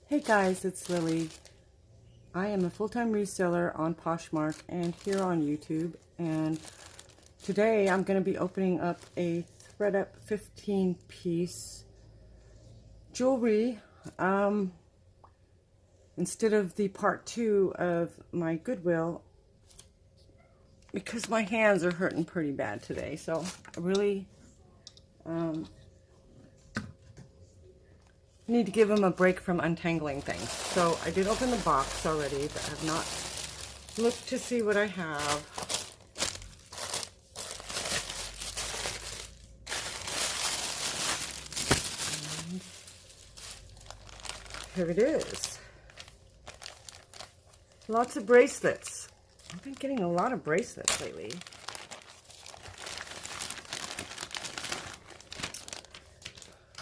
Hey guys, it's Lily. I am a full-time reseller on Poshmark and here on YouTube, and today I'm going to be opening up a ThredUp 15-piece jewelry instead of the part 2 of my Goodwill, because my hands are hurting pretty bad today. So I really need to give them a break from untangling things. So I did open the box already, but I have not looked to see what I have. And here it is. Lots of bracelets. I've been getting a lot of bracelets lately.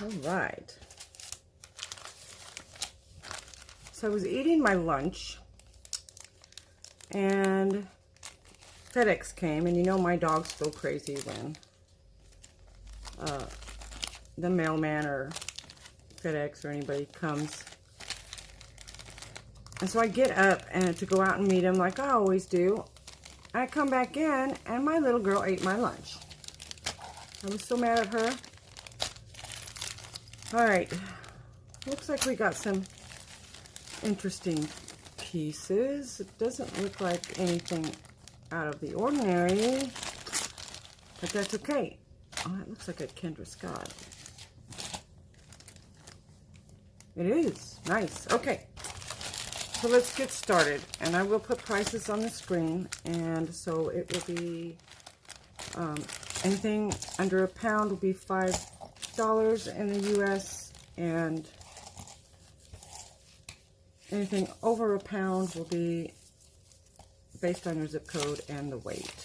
All right. So I was eating my lunch and FedEx came, and you know my dogs go crazy when the mailman or FedEx or anybody comes. And so I get up and to go out and meet him like I always do. I come back in and my little girl ate my lunch. I was so mad at her. All right, looks like we got some interesting pieces. It doesn't look like anything out of the ordinary, but that's okay. Oh, it looks like a Kendra Scott. It is nice. Okay, so let's get started, and I will put prices on the screen. And so it will be anything under £1 will be $5 in the US, and anything over £1 will be based on your zip code and the weight.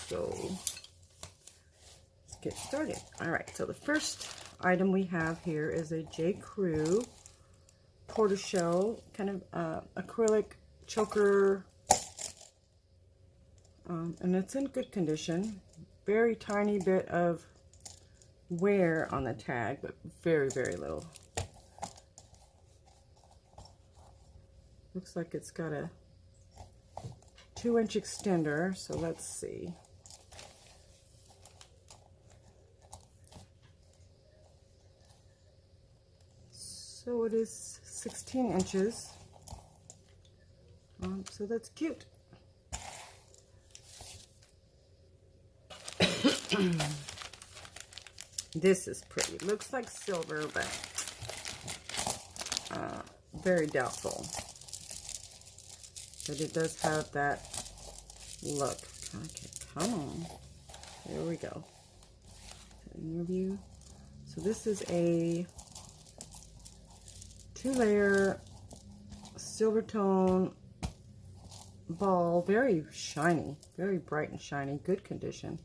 So let's get started. All right, so the first item we have here is a J. Crew tortoiseshell kind of acrylic choker, and it's in good condition. Very tiny bit of wear on the tag, but very, very little. Looks like it's got a 2-inch extender, so let's see. So it is 16 inches. So that's cute. This is pretty. Looks like silver, but very doubtful. But it does have that look. Okay, come on. There we go. Interview. So this is a 2-layer silver tone ball. Very shiny. Very bright and shiny. Good condition.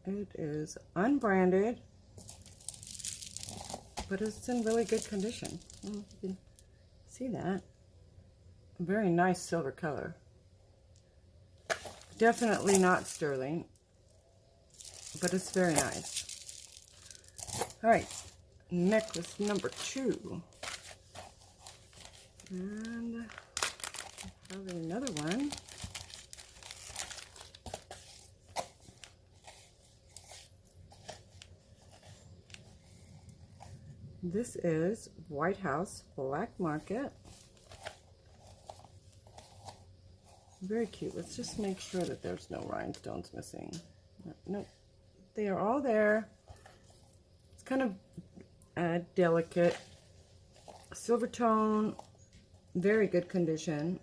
It is unbranded, but it's in really good condition. I don't know if you can see that. A very nice silver color. Definitely not sterling, but it's very nice. All right, necklace number 2. And I have another one. This is White House Black Market. Very cute. Let's just make sure that there's no rhinestones missing. Nope, they are all there. It's kind of delicate. Silver tone, very good condition.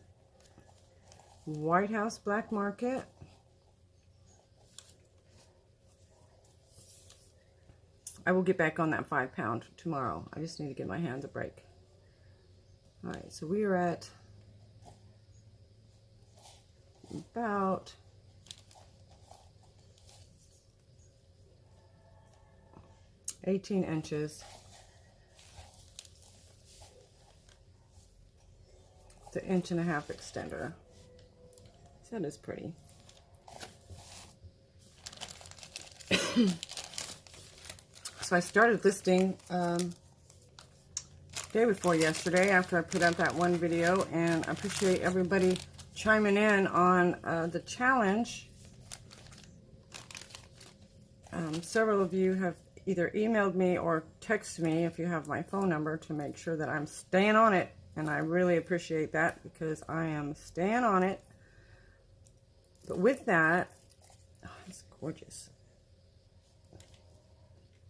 White House Black Market. I will get back on that £5 tomorrow. I just need to give my hands a break. All right, so we are at about $18 inches. It's an 1.5 inch extender. So that is pretty. So I started listing day before yesterday after I put out that one video, and I appreciate everybody chiming in on the challenge. Several of you have either emailed me or texted me, if you have my phone number, to make sure that I'm staying on it, and I really appreciate that because I am staying on it. But with that, oh, it's gorgeous.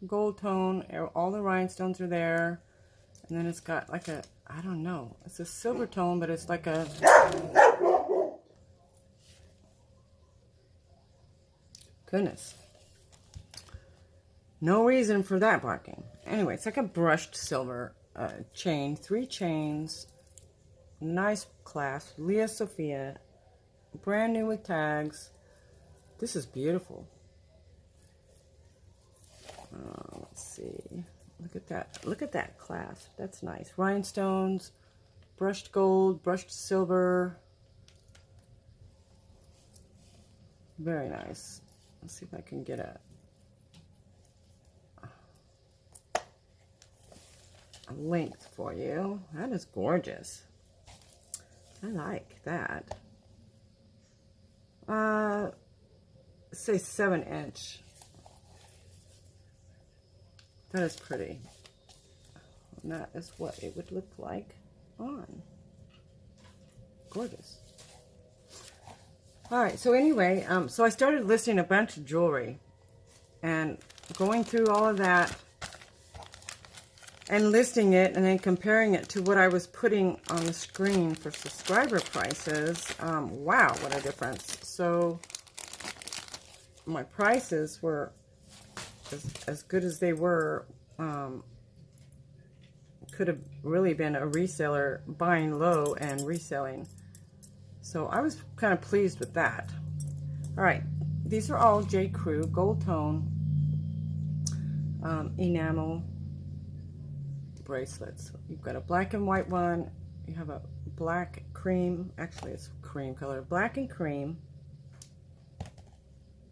Gold tone, all the rhinestones are there, and then it's got like a, I don't know, it's a silver tone, but it's like a, goodness, no reason for that barking. Anyway, it's like a brushed silver chain, 3 chains, nice clasp, Leah Sophia, brand new with tags. This is beautiful. Let's see. Look at that. Look at that clasp. That's nice. Rhinestones, brushed gold, brushed silver. Very nice. Let's see if I can get a length for you. That is gorgeous. I like that. Say 7-inch. That is pretty. And that is what it would look like on. Gorgeous. All right, so anyway, so I started listing a bunch of jewelry and going through all of that and listing it and then comparing it to what I was putting on the screen for subscriber prices. Wow, what a difference. So my prices were as good as they were. Could have really been a reseller buying low and reselling. So I was kind of pleased with that. All right, these are all J. Crew gold tone enamel bracelets. You've got a black and white one. You have a black cream. Actually, it's cream color. Black and cream.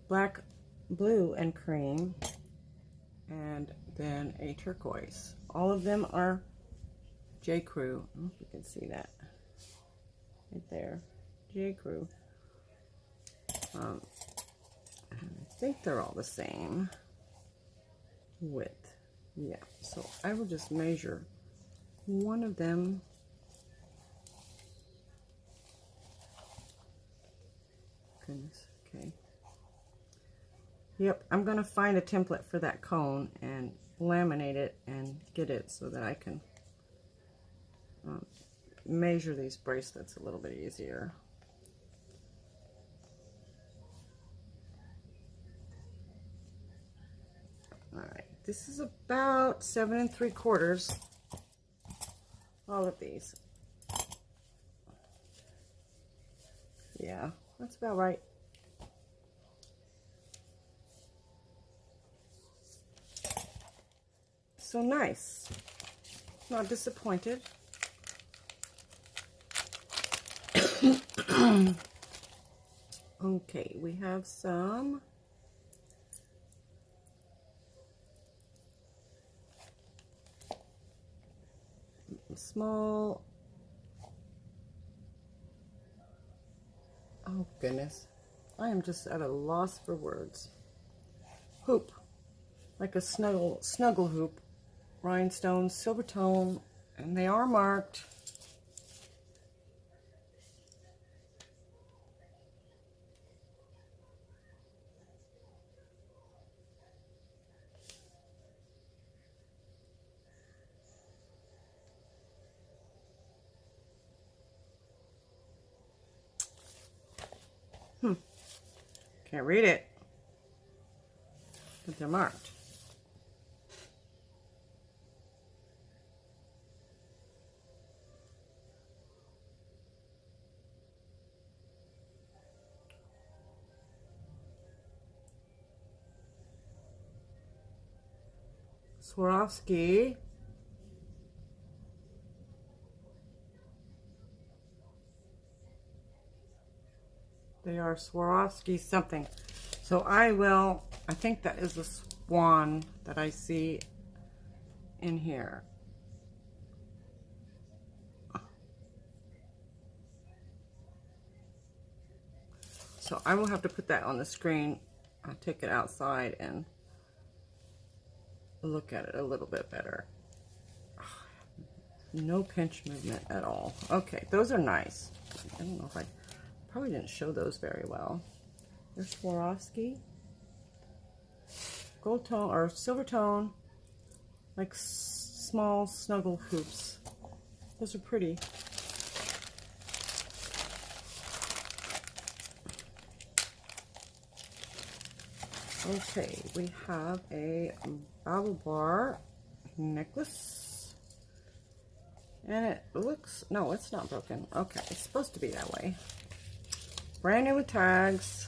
Black, blue, and cream. And then a turquoise. All of them are J. Crew. I don't know if you can see that right there. J. Crew. I think they're all the same width. Yeah, so I will just measure one of them. Goodness, okay. Yep, I'm going to find a template for that cone and laminate it and get it so that I can measure these bracelets a little bit easier. All right, this is about 7 3/4. All of these. Yeah, that's about right. So nice. Not disappointed. Okay, we have some small, oh goodness, I am just at a loss for words. Hoop, like a snuggle hoop, rhinestones, silver tone, and they are marked. Can't read it, but they're marked. Swarovski. They are Swarovski something. So I think that is swan that I see in here. So I will have to put that on the screen. I'll take it outside and look at it a little bit better. No pinch movement at all. Okay, those are nice. I don't know if I probably didn't show those very well. There's Swarovski. Gold tone or silver tone, like small snuggle hoops. Those are pretty. Okay, we have a bubble bar necklace. And it looks, no, it's not broken. Okay, it's supposed to be that way. Brand new with tags.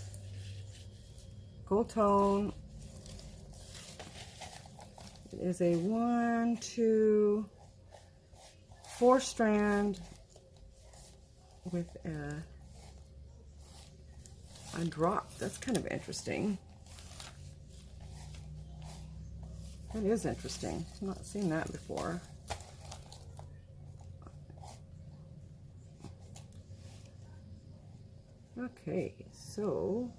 Gold tone. It is a 1, 2, 4 strand with a drop. That's kind of interesting. That is interesting. I've not seen that before. Okay, so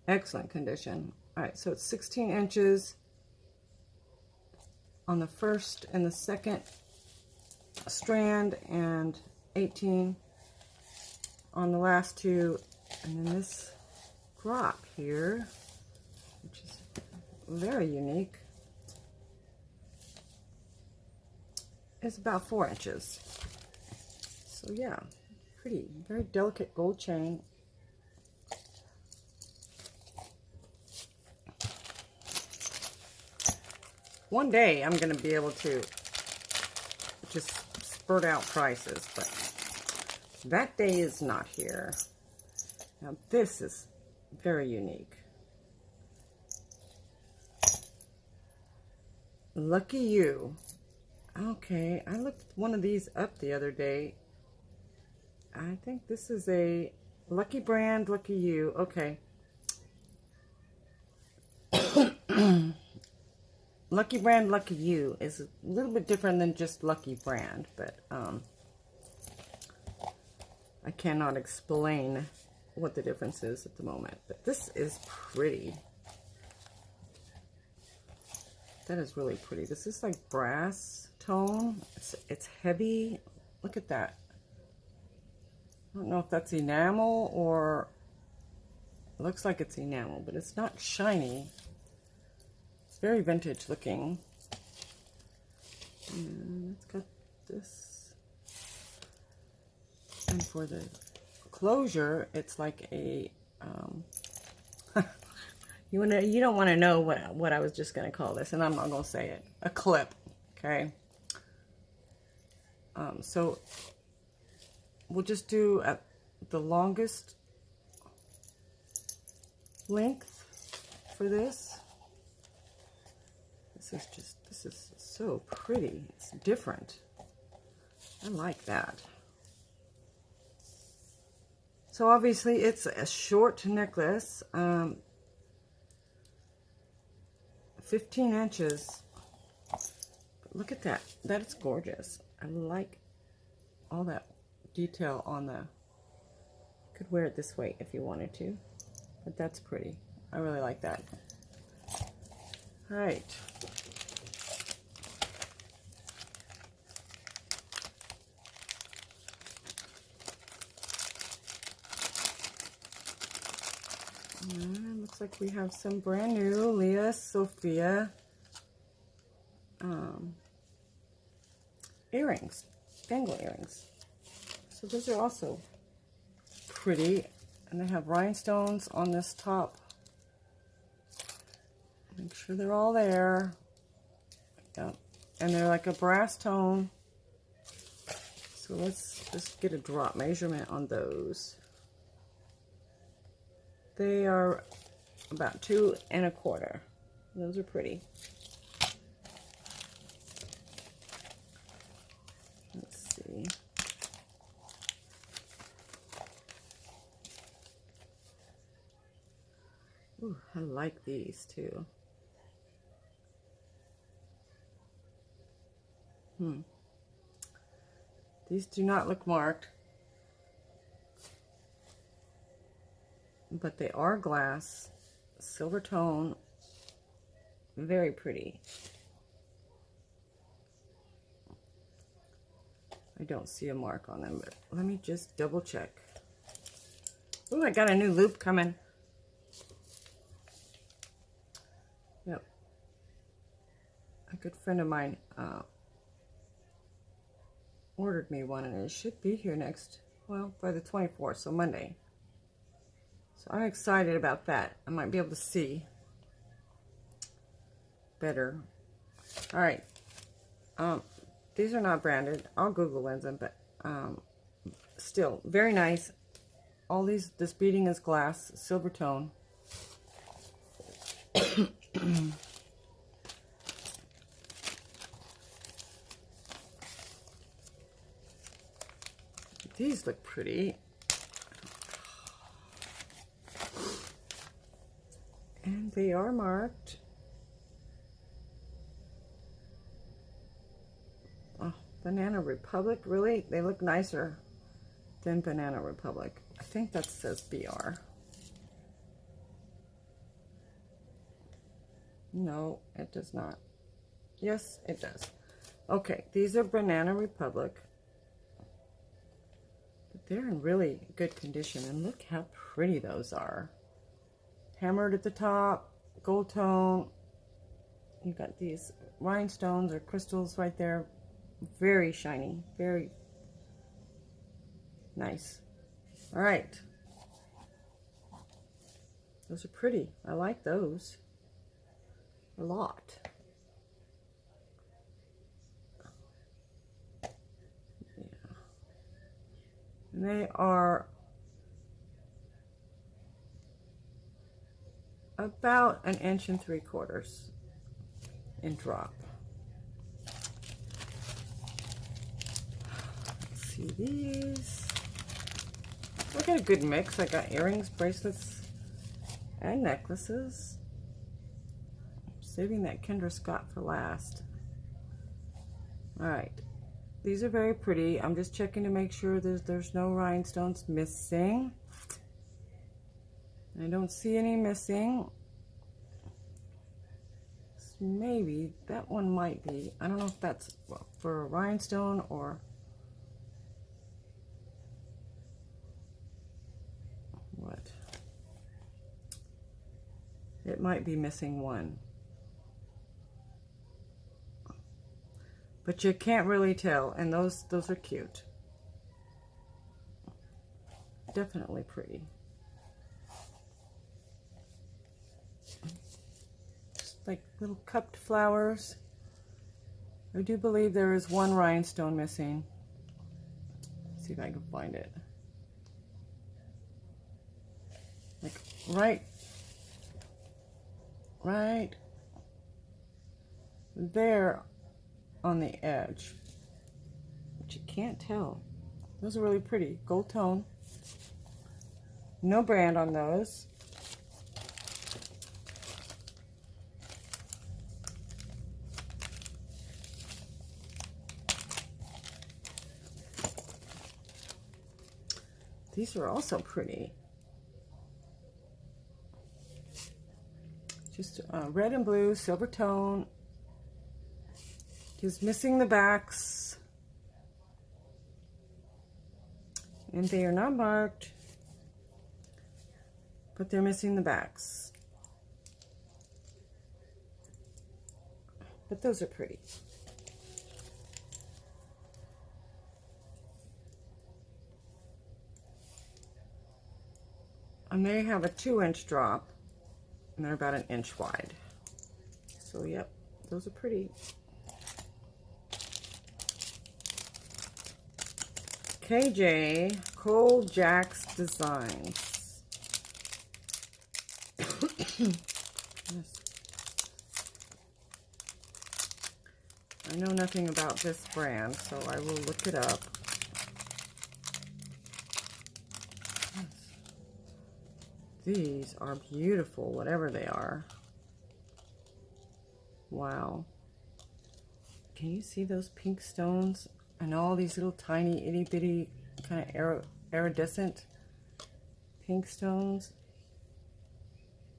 excellent condition. All right, so it's 16 inches on the first and the second strand and 18 on the last two. And then this drop here, which is very unique, is about 4 inches. So yeah, pretty, very delicate gold chain. One day I'm going to be able to just spurt out prices, but that day is not here. Now this is very unique. Lucky You. Okay, I looked one of these up the other day. I think this is a Lucky brand, Lucky You. Okay. Lucky brand, Lucky You is a little bit different than just Lucky brand, but I cannot explain what the difference is at the moment. But this is pretty. That is really pretty. This is like brass tone. It's heavy. Look at that. I don't know if that's enamel or it looks like it's enamel, but it's not shiny. It's very vintage looking. And it's got this. And for the closure, it's like a you don't want to know what I was just going to call this, and I'm not going to say it. A clip, okay? So we'll just do at the longest length for this. This is so pretty. It's different. I like that. So obviously it's a short necklace, 15 inches. But look at that. That is gorgeous. I like all that detail on the, you could wear it this way if you wanted to, but that's pretty. I really like that. All right. Looks like we have some brand new Leah Sophia earrings, bangle earrings. So those are also pretty, and they have rhinestones on this top. Make sure they're all there. Yep. And they're like a brass tone. So let's just get a drop measurement on those. They are about 2 1/4. Those are pretty. Let's see. Ooh, I like these too. These do not look marked, but they are glass, silver tone, very pretty. I don't see a mark on them, but let me just double check. Ooh, I got a new loop coming. Yep. A good friend of mine ordered me one, and it should be here next, well, by the 24th, so Monday. So I'm excited about that. I might be able to see better. All right. These are not branded. I'll Google lens them, but still very nice. All this beading is glass, silver tone. These look pretty. And they are marked. Oh, Banana Republic, really? They look nicer than Banana Republic. I think that says BR. No, it does not. Yes, it does. Okay, these are Banana Republic. But they're in really good condition, and look how pretty those are. Hammered at the top, gold tone. You've got these rhinestones or crystals right there. Very shiny, very nice. All right. Those are pretty. I like those a lot. Yeah. And they are about 1 3/4 inches in drop. Let's see these. I got a good mix. I got earrings, bracelets, and necklaces. I'm saving that Kendra Scott for last. All right. These are very pretty. I'm just checking to make sure there's no rhinestones missing. I don't see any missing. Maybe that one might be. I don't know if that's for a rhinestone or what. It might be missing one. But you can't really tell, and those are cute. Definitely pretty. Like little cupped flowers. I do believe there is one rhinestone missing. Let's see if I can find it. Like right there on the edge. But you can't tell. Those are really pretty. Gold tone. No brand on those. These are also pretty. Just red and blue, silver tone. Just missing the backs. And they are not marked, but they're missing the backs. But those are pretty. And they have a 2-inch drop, and they're about 1 inch wide. So, yep, those are pretty. KJ, Cole Jack's Designs. Yes. I know nothing about this brand, so I will look it up. These are beautiful, whatever they are. Wow. Can you see those pink stones? And all these little tiny itty bitty kind of iridescent pink stones.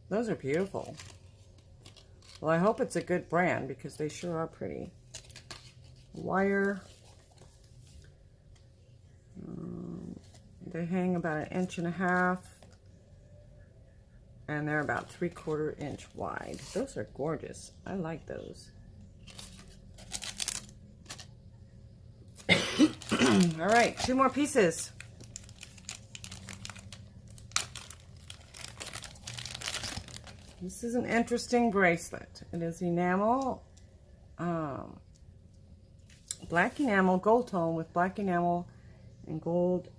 Those are beautiful. Well, I hope it's a good brand because they sure are pretty. Wire. They hang about 1.5 inches. And they're about 3/4 inch wide. Those are gorgeous. I like those. All right, 2 more pieces. This is an interesting bracelet. It is enamel, black enamel, gold tone with black enamel and gold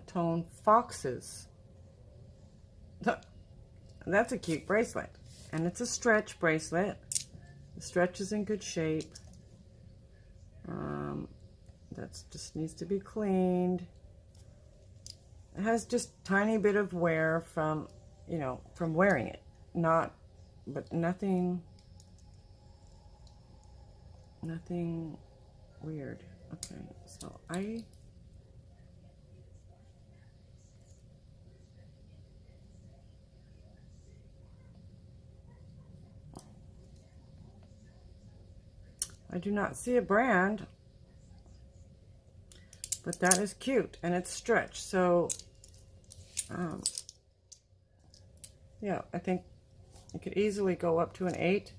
tone foxes. That's a cute bracelet. And it's a stretch bracelet. The stretch is in good shape. That just needs to be cleaned. It has just tiny bit of wear from, you know, from wearing it. But nothing weird. Okay, so I do not see a brand, but that is cute and it's stretched. So, yeah, I think it could easily go up to an 8.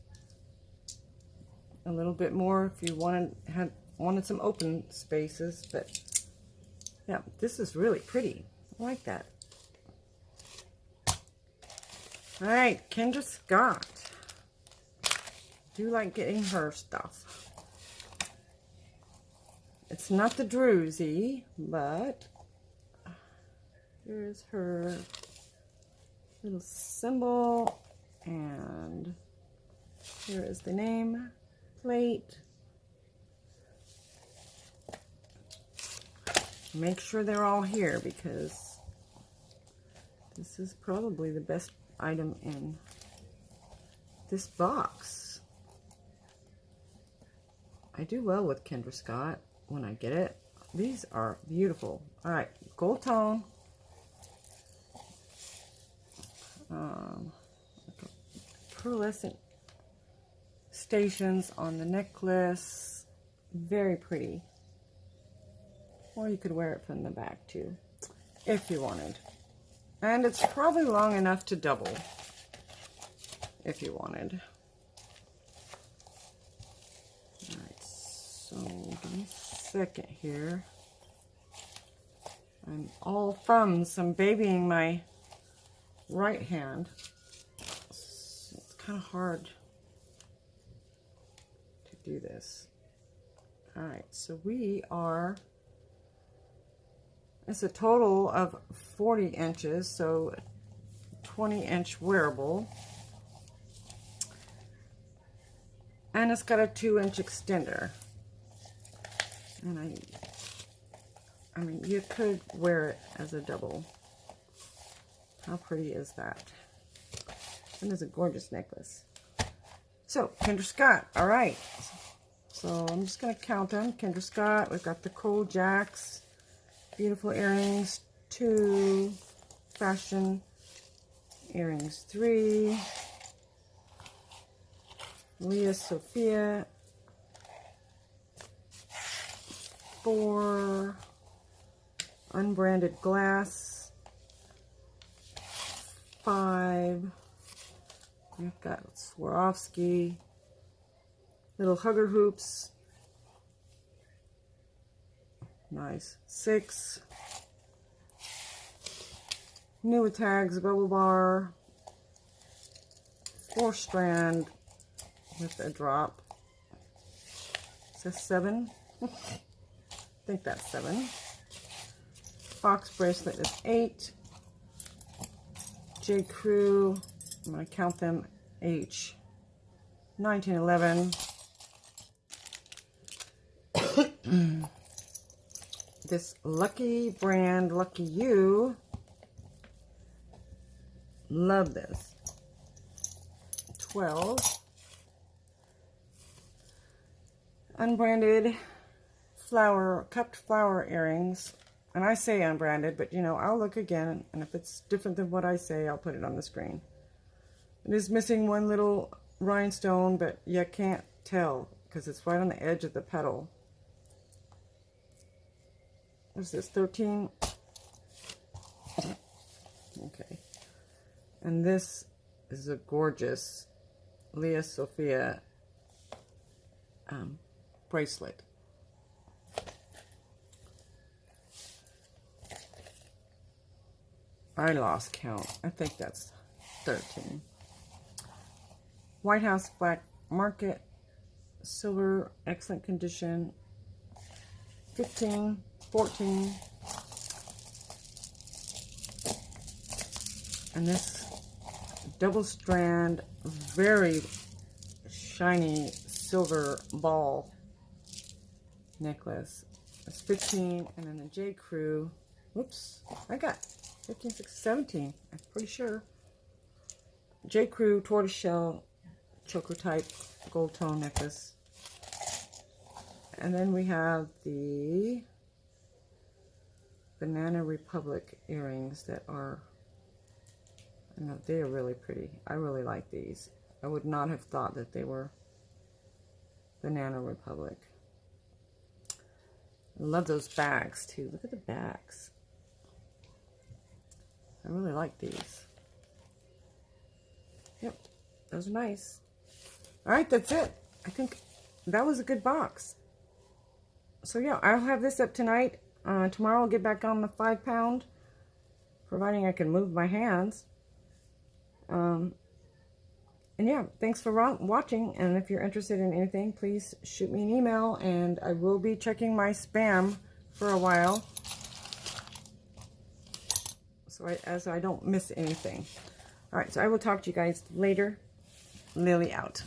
A little bit more if you wanted some open spaces, but yeah, this is really pretty. I like that. All right, Kendra Scott. Do like getting her stuff. It's not the druzy, but here's her little symbol, and here is the name plate. Make sure they're all here because this is probably the best item in this box. I do well with Kendra Scott when I get it. These are beautiful. All right, gold tone. Pearlescent stations on the necklace. Very pretty. Or you could wear it from the back too, if you wanted. And it's probably long enough to double, if you wanted. Alright, so give me a second here. I'm all thumbs. I'm babying my right hand. So it's kind of hard to do this. Alright, so we are... It's a total of 40 inches, so 20-inch wearable. And it's got a 2-inch extender. And I mean, you could wear it as a double. How pretty is that? And it's a gorgeous necklace. So, Kendra Scott, all right. So I'm just going to count them. Kendra Scott, we've got the Coal Jacks. Beautiful earrings, 2, fashion earrings, 3, Leah Sophia, 4, unbranded glass, 5, we've got Swarovski, little hugger hoops, nice, 6, new tags, bubble bar, 4 strand with a drop. It says 7. I think that's 7. Fox bracelet is 8. J. Crew, I'm going to count them H. 1911. This Lucky brand, Lucky You, Love this. 12 unbranded cupped flower earrings. And I say unbranded, but you know, I'll look again, and if it's different than what I say, I'll put it on the screen. It is missing one little rhinestone, but you can't tell because it's right on the edge of the petal. What's this, 13? Okay. And this is a gorgeous Leah Sophia bracelet. I lost count. I think that's 13. White House Black Market silver, excellent condition. 15, 14. And this double strand, very shiny silver ball necklace. It's 15, and then the J. Crew. Whoops, I got 15, 16, 17. I'm pretty sure. J. Crew tortoiseshell choker type gold tone necklace. And then we have the Banana Republic earrings that are, I know, they are really pretty. I really like these. I would not have thought that they were Banana Republic. I love those bags too. Look at the bags. I really like these. Yep, those are nice. All right, that's it. I think that was a good box. So yeah, I'll have this up tonight. Tomorrow I'll get back on the 5-pound, providing I can move my hands. And yeah, thanks for watching. And if you're interested in anything, please shoot me an email, and I will be checking my spam for a while, so I don't miss anything. All right, so I will talk to you guys later. Lily out.